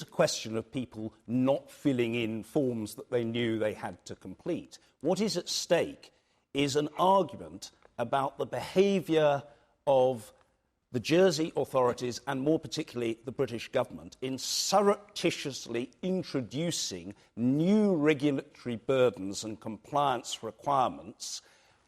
a question of people not filling in forms that they knew they had to complete. What is at stake is an argument about the behaviour of the Jersey authorities and more particularly the British government in surreptitiously introducing new regulatory burdens and compliance requirements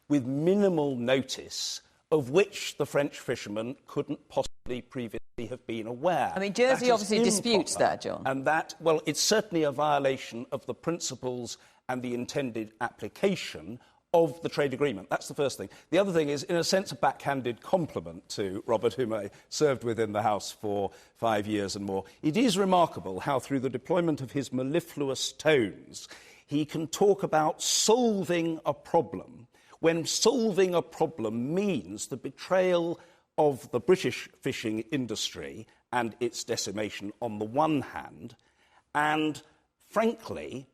with minimal notice, of which the French fishermen couldn't possibly previously have been aware. I mean, Jersey obviously disputes that, John. And that, well, it's certainly a violation of the principles and the intended application of the trade agreement. That's the first thing. The other thing is, in a sense, a backhanded compliment to Robert, whom I served with in the House for 5 years and more. It is remarkable how, through the deployment of his mellifluous tones, he can talk about solving a problem, when solving a problem means the betrayal of the British fishing industry and its decimation on the one hand, and, frankly,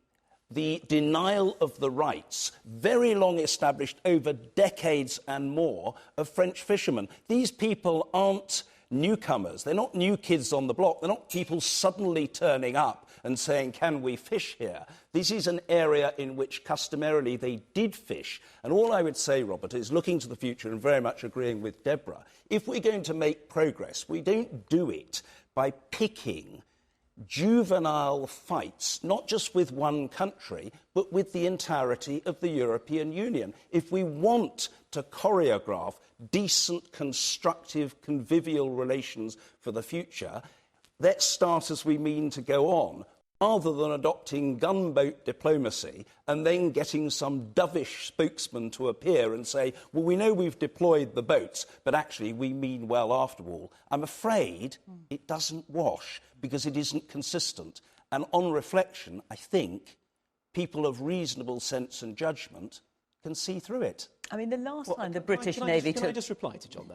the denial of the rights, very long established over decades and more, of French fishermen. These people aren't newcomers. They're not new kids on the block. They're not people suddenly turning up and saying, can we fish here? This is an area in which customarily they did fish. And all I would say, Robert, is looking to the future and very much agreeing with Deborah, if we're going to make progress, we don't do it by picking juvenile fights, not just with one country, but with the entirety of the European Union. If we want to choreograph decent, constructive, convivial relations for the future, let's start as we mean to go on, rather than adopting gunboat diplomacy and then getting some dovish spokesman to appear and say, well, we know we've deployed the boats, but actually we mean well after all. I'm afraid it doesn't wash because it isn't consistent. And on reflection, I think people of reasonable sense and judgment can see through it. I mean, the last time the British Navy took... Can I just reply to John there?